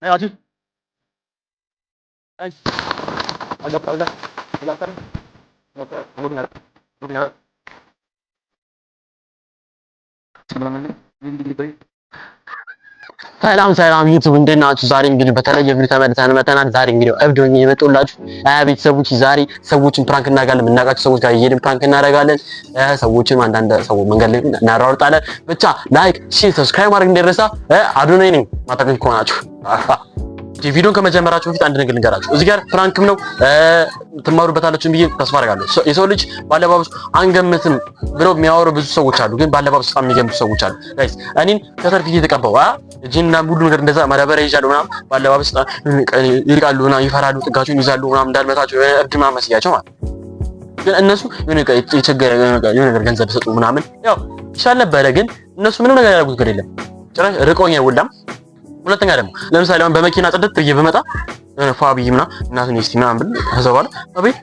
አጂ አይ አጋጣላ አጋጣላ ሰላም ዩቲዩብ እንዴት ናችሁ? ዛሬ እንግዲህ በተለየ ቪዲዮ ተመልሰን መተናል። ዛሬ እንግዲህ እብድ ሆኜ የመጣሁላችሁ ቤተሰቦች ዛሬ ሰዎችን ፕራንክ እናደርጋለን። የምናውቃቸው ሰዎች ጋር እየሄድን ፕራንክ እናደርጋለን። ሰዎችን አንዳንድ ሰው መንገድ ላይ እናሯሯጣለን። ብቻ ላይክ፣ ሼር፣ ሰብስክራይብ ማድረግ እንዳይረሳ። አዶናይ ነኝ ማታውቁኝ ከሆናችሁ ቪዲዮን ከመጀመራችሁ በፊት አንድ ነገር ልንገራችሁ። እዚህ ጋር ፍራንክም ነው ትማሩበታላችሁ ብዬ ተስፋ አደርጋለሁ። የሰው ልጅ ባለባበሱ አንገምትም ብለው የሚያወሩ ብዙ ሰዎች አሉ፣ ግን ባለባበሱ በጣም የሚገምቱ ሰዎች አሉ። ጋይስ እኔን ከሰርፊ እየተቀባው እጂና ሁሉ ነገር እንደዛ ማዳበሪያ ይዣለሁ ምናምን ባለባበስ ይርቃሉ እና ይፈራሉ፣ ጥጋቸውን ይዛሉ ምናምን እንዳልመታቸው እብድ ምናምን መስያቸው ማለት ግን እነሱ የቸገረ ነገር ገንዘብ ሰጡ ምናምን ያው ይሻል ነበረ። ግን እነሱ ምንም ነገር ያደረጉት ነገር የለም። ጭራሽ ርቆኝ አይወላም። ሁለተኛ ደግሞ ለምሳሌ አሁን በመኪና ጽድት ብዬ በመጣ የሆነ ፋቢይ ምናምን እናቱን እስቲ ምናምን ብል ተዘባለ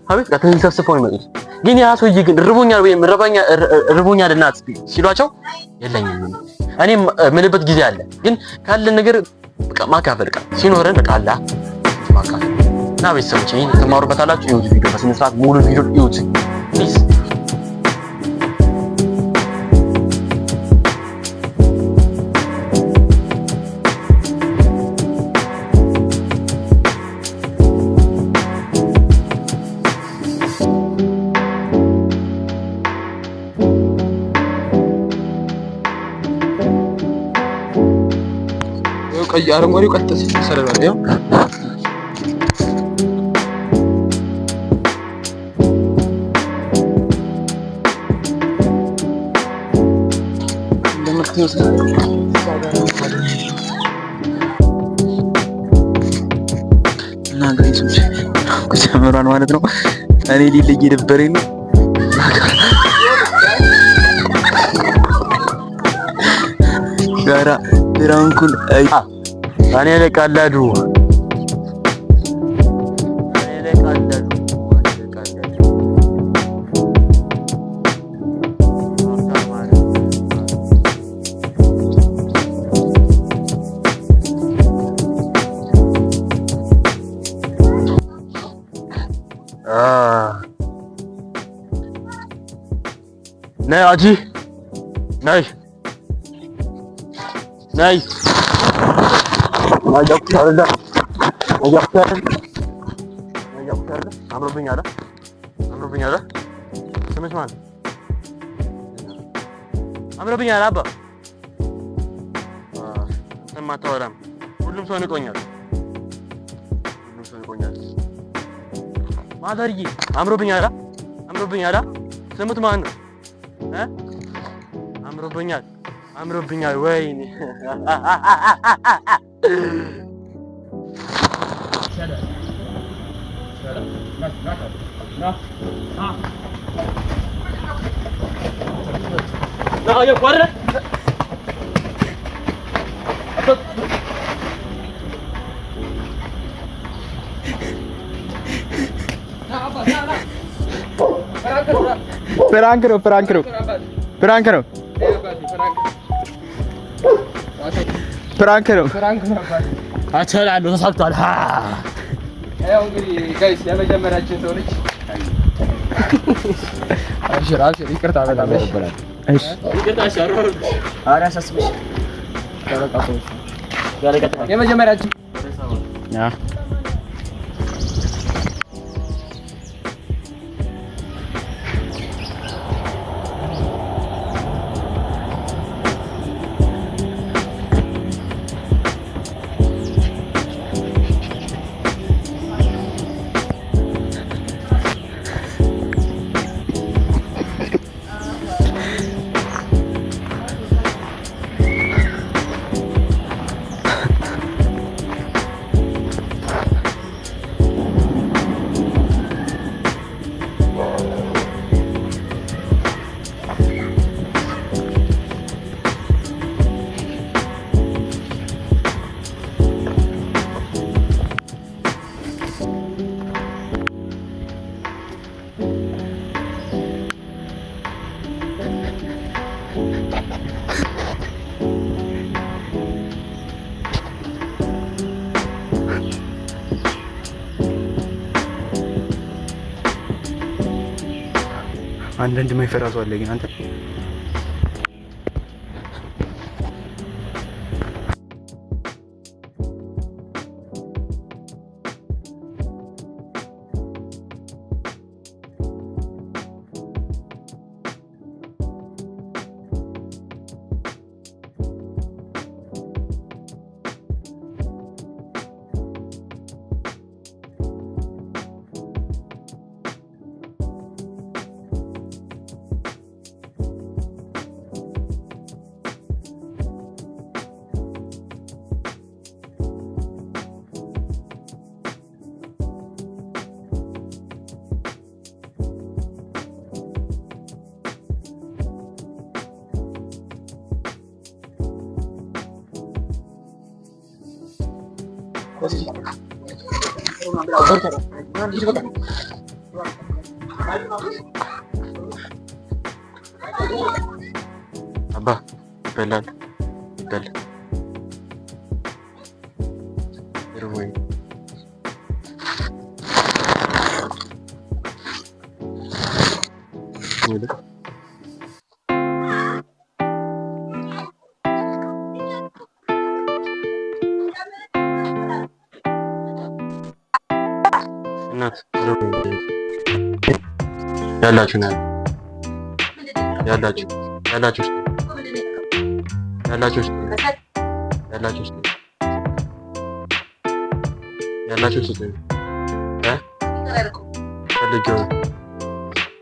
አቤት ተንሰፍስፈው ይመጡት። ግን ያ ሰውዬ ግን ርቦኛል ወይም ርቦኛል እናት ሲሏቸው የለኝም እኔ ምንበት ጊዜ አለ። ግን ካለን ነገር በቃ ማካፈል ሲኖረን በቃ አላ ማካፈል እና ቤተሰቦች ይሄን ትማሩበታላችሁ። ይሁት ቪዲዮ በስነ ስርዓት ሙሉ ቪዲዮ ይሁት ፕሊዝ። ቀይ አረንጓዴው ቀጥታ ይሰራል። ያው እና ጋይሶች ጀምሯል ማለት ነው። እኔ ሊለይ የነበረኝ ነው ጋራ ፍራንኩን እኔ ለቀለዱ ነይ አጂ ነይ አምሮብኛል አባ ማታወራም ሁሉም ሰው ንቆኛል። ማዘርዬ አምሮብኛል ስሙት ማን ነው አምሮብኛል ወይኔ ፍራንክ ነው አቻላሉ ተሳክቷል። ያው እንግዲህ ጋይስ የመጀመሪያችን ሰው ነች። አብሽር ይቅርታ በጣም እሺ ይቅርታ ሻሮር አራሳስብሽ የመጀመሪያችን አንዳንድ የማይፈራ ሰው አለ ግን አንተ አባ ይበላል ይርወይ እናት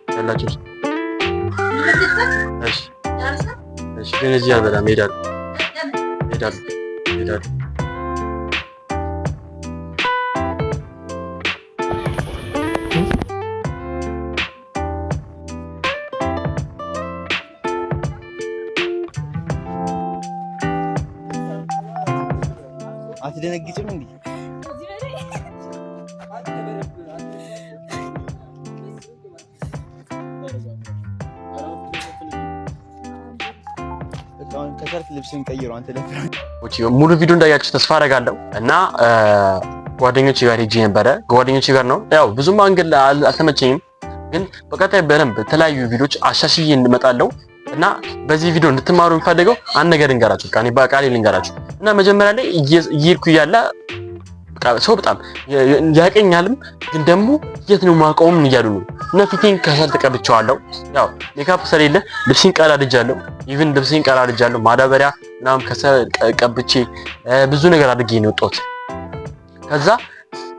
ያላችሁ እሺ ግን እዚህ አልበላም እሄዳለሁ አትደነግጭም እንዴ? ልብስን ቀይሮ አንተ ሙሉ ቪዲዮ እንዳያችሁ ተስፋ አደርጋለሁ እና ጓደኞቼ ጋር ሄጄ ነበረ። ጓደኞቼ ጋር ነው ያው ብዙም አንግል አልተመቸኝም፣ ግን በቀጣይ በደንብ የተለያዩ ቪዲዮዎች አሻሽዬ እንመጣለሁ እና በዚህ ቪዲዮ እንድትማሩ የምፈልገው አንድ ነገር ልንገራችሁ፣ ቃሌ ልንገራችሁ እና መጀመሪያ ላይ እየሄድኩ እያለ ሰው በጣም ያቀኛልም፣ ግን ደግሞ የት ነው ማቆም እያሉ ነው እና ፊቴን ከሰል ተቀብቼዋለሁ። ያው ሜካፕ ስለሌለ ልብሴን ቀላልጃለሁ፣ ኢቭን ልብሴን ቀላልጃለሁ። ማዳበሪያ ምናምን ከሰል ቀብቼ ብዙ ነገር አድርጌ ነው የወጣሁት። ከዛ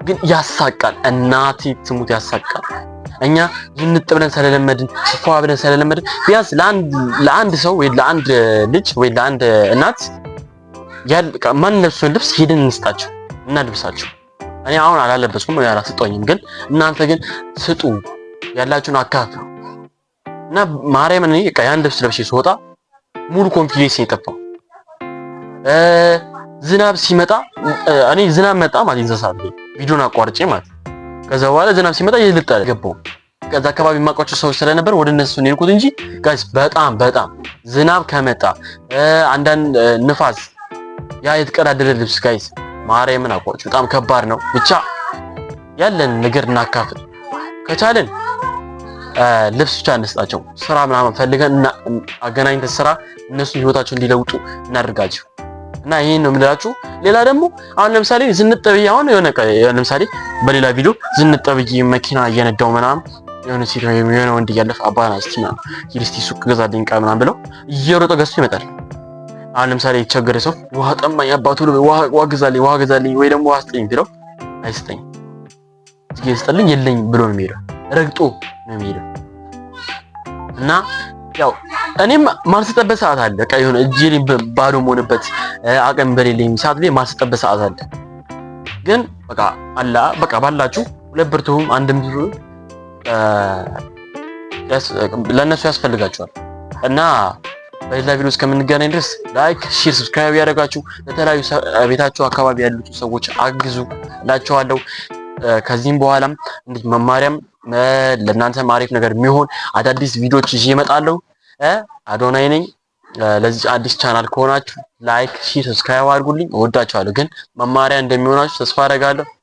ግን ያሳቃል፣ እናቴ ትሙት ያሳቃል። እኛ ዝንጥ ብለን ስለለመድን ፏ ብለን ስለለመድን ቢያንስ ለአንድ ሰው ወይ ለአንድ ልጅ ወይ ለአንድ እናት ማን ለብሱን ልብስ ሄደን እንስጣቸው እና ልብሳቸው። እኔ አሁን አላለበስኩም ወይ አላስጠኝም፣ ግን እናንተ ግን ስጡ፣ ያላችሁን አካፍሉ እና ማርያምን እኔ ያን ልብስ ለብሼ ስወጣ ሙሉ ኮንፊደንስ የጠፋው ዝናብ ሲመጣ እኔ ዝናብ መጣ ማለት ይዘሳል ቪዲዮን አቋርጬ ማለት ከዛ በኋላ ዝናብ ሲመጣ ይልጣል ገባው። ከዛ አካባቢ የማውቃቸው ሰዎች ስለነበር ወደ እነሱ ነው የሄድኩት እንጂ ጋይስ በጣም ዝናብ ከመጣ አንዳንድ ንፋስ ያ የተቀዳደረ ልብስ ጋይስ ማርያምን አቋርጬ በጣም ከባድ ነው። ብቻ ያለን ነገር እናካፍል፣ ከቻለን ልብስ ብቻ እንስጣቸው። ስራ ምናምን ፈልገን እና አገናኝተን ስራ እነሱ ህይወታቸውን እንዲለውጡ እናድርጋቸው እና ይሄን ነው የምላችሁ። ሌላ ደግሞ አሁን ለምሳሌ ዝንጠብዬ አሁን ለምሳሌ በሌላ ቪዲዮ ዝንጠብዬ መኪና እየነዳው ምናምን የሆነ ሴት የሆነ ወንድ እያለፈ አባና እስቲና ሂልስቲ ሱቅ ገዛልኝ ቃ ምናምን ብለው እየሮጠ ገዝቶ ይመጣል። አሁን ለምሳሌ የተቸገረ ሰው ውሃ ጠማኝ አባቱ ውሃ ገዛልኝ ወይ ደግሞ ውሃ ስጠኝ ቢለው አይስጠኝ እዚህ ስጠልኝ የለኝም ብሎ ነው የሚሄደው፣ ረግጦ ነው የሚሄደው። እና ያው እኔም ማልሰጠበት ሰዓት አለ። በቃ የሆነ እጄ ላይ ባዶ መሆንበት አቅም በሌለኝ ሰዓት ላይ ማልሰጠበት ሰዓት አለ። ግን በቃ አላ በቃ ባላችሁ ሁለት ብር ትሁን አንድም ብር ለነሱ ያስፈልጋቸዋል። እና በሌላ ቪዲዮ እስከምንገናኝ ድረስ ላይክ፣ ሼር፣ ሰብስክራይብ ያደርጋችሁ ለተለያዩ ቤታችሁ አካባቢ ያሉት ሰዎች አግዙ እላቸዋለሁ። ከዚህም በኋላም እንዴት መማሪያም ለእናንተ አሪፍ ነገር የሚሆን አዳዲስ ቪዲዮዎች ይዤ እመጣለሁ። አዶናይ ነኝ። ለዚህ አዲስ ቻናል ከሆናችሁ ላይክ፣ ሼር፣ ሰብስክራይብ አድርጉልኝ። እወዳችኋለሁ። ግን መማሪያ እንደሚሆናችሁ ተስፋ አደርጋለሁ።